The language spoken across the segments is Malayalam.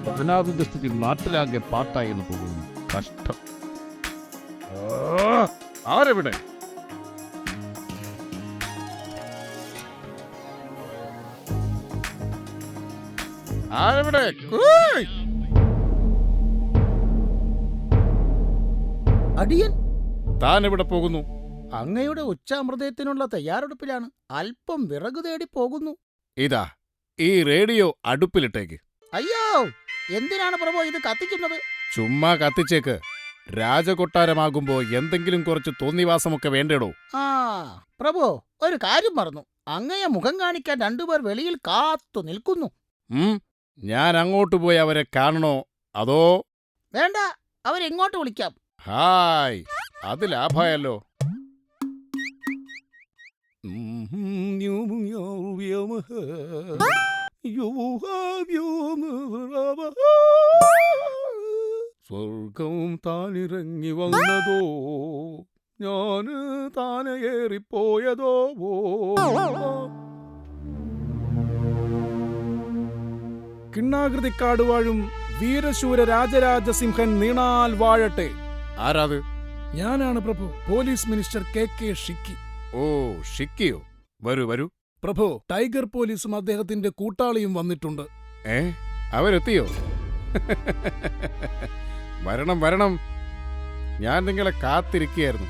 പത്മനാഭന്റെ സ്ഥിതി നാട്ടിലാകെ പാട്ടായെന്ന് പോകുന്നു. കഷ്ടം. ആരെവിടെ? ആരെവിടെ? അടിയൻ താൻ എവിടെ പോകുന്നു? അങ്ങയുടെ ഉച്ചാമൃതത്തിനുള്ള തയ്യാറെടുപ്പിലാണ്. അല്പം വിറകു തേടി പോകുന്നു. ഇതാ ഈ റേഡിയോ അടുപ്പിലിട്ടേക്ക്. അയ്യോ, എന്തിനാണ് പ്രഭു ഇത് കത്തിക്കുന്നത്? ചുമ്മാ കത്തിച്ചേക്ക്. രാജകൊട്ടാരമാകുമ്പോ എന്തെങ്കിലും കുറച്ച് തോന്നിവാസമൊക്കെ വേണ്ടേടോ. ആ പ്രഭു, ഒരു കാര്യം മറന്നു. അങ്ങയെ മുഖം കാണിക്കാൻ രണ്ടുപേർ വെളിയിൽ കാത്തു നിൽക്കുന്നു. ഞാൻ അങ്ങോട്ട് പോയി അവരെ കാണണോ അതോ? വേണ്ട, അവരെങ്ങോട്ട് വിളിക്കാം. ഹായ്, അത് ലാഭായല്ലോ. സ്വർഗം താനിറങ്ങി വന്നതോ, ഞാന് താനെ ഏറിപ്പോയതോ. കിണ്ണാകൃതിക്കാട് വാഴും വീരശൂര രാജരാജസിംഹൻ നീണാൽ വാഴട്ടെ. ആരാത്? ഞാനാണ് പ്രഭു, പോലീസ് മിനിസ്റ്റർ കെ ഷിക്കി. ഓ, ഷിക്കിയോ? വരൂ വരൂ. പ്രഭു, ടൈഗർ പോലീസും അദ്ദേഹത്തിന്റെ കൂട്ടാളിയും വന്നിട്ടുണ്ട്. അവരെത്തിയോ? വരണം വരണം, ഞാൻ നിങ്ങളെ കാത്തിരിക്കുകയായിരുന്നു.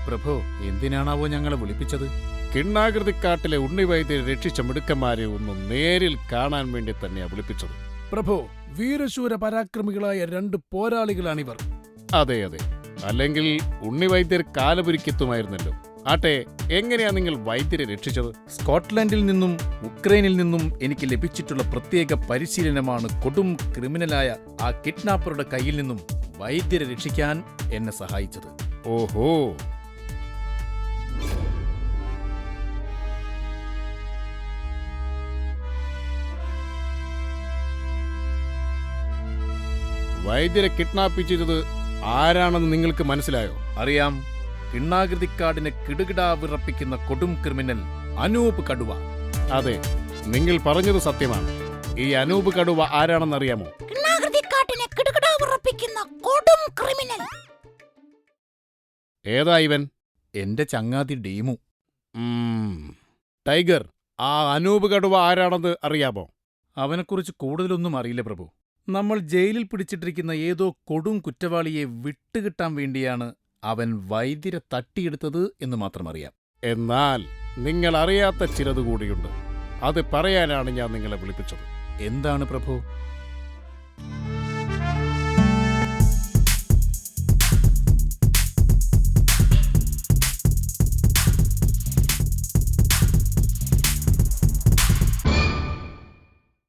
പ്രഭു, എന്തിനാണാവോ ഞങ്ങളെ വിളിപ്പിച്ചത്? കിണ്ണാകൃതിക്കാട്ടിലെ ഉണ്ണിവൈദ്യരെ രക്ഷിച്ച മിടുക്കന്മാരെ ഒന്ന് നേരിൽ കാണാൻ വേണ്ടി തന്നെയാ വിളിപ്പിച്ചത്. പ്രഭു, വീരശൂര പരാക്രമികളായ 2 പോരാളികളാണിവർ. അതെ അതെ, അല്ലെങ്കിൽ ഉണ്ണിവൈദ്യർ കാലപുരിക്കെത്തുമായിരുന്നല്ലോ. ആട്ടെ, എങ്ങനെയാ നിങ്ങൾ വൈദ്യരെ രക്ഷിച്ചത്? സ്കോട്ട്ലൻഡിൽ നിന്നും ഉക്രൈനിൽ നിന്നും എനിക്ക് ലഭിച്ചിട്ടുള്ള പ്രത്യേക പരിശീലനമാണ് കൊടും ക്രിമിനലായ ആ കിഡ്നാപ്പറുടെ കയ്യിൽ നിന്നും വൈദ്യരെ രക്ഷിക്കാൻ എന്നെ സഹായിച്ചത്. ഓഹോ, വൈദ്യരെ കിഡ്നാപ്പ് ചെയ്തത് ആരാണെന്ന് നിങ്ങൾക്ക് മനസ്സിലായോ? അറിയാം, കിണ്ണാകൃതിക്കാടിനെ കിടുകിടാ വിറപ്പിക്കുന്ന കൊടും ക്രിമിനൽ അനൂപ് കടുവ. അതെ, നിങ്ങൾ പറഞ്ഞത് സത്യമാണ്. ഈ അനൂപ് കടുവ ആരാണെന്നറിയാമോ? ഏതാ ഇവൻ? എന്റെ ചങ്ങാതി ഡീമു. ടൈഗർ, ആ അനൂപ് കടുവ ആരാണെന്ന് അറിയാമോ? അവനെക്കുറിച്ച് കൂടുതലൊന്നും അറിയില്ല പ്രഭു. നമ്മൾ ജയിലിൽ പിടിച്ചിട്ടിരിക്കുന്ന ഏതോ കൊടും കുറ്റവാളിയെ വിട്ടുകിട്ടാൻ വേണ്ടിയാണ് അവൻ വൈദ്യരെ തട്ടിയെടുത്തത് എന്ന് മാത്രമറിയാം. എന്നാൽ നിങ്ങൾ അറിയാത്ത ചിലതുകൂടിയുണ്ട്. അത് പറയാനാണ് ഞാൻ നിങ്ങളെ വിളിപ്പിച്ചത്. എന്താണ് പ്രഭു?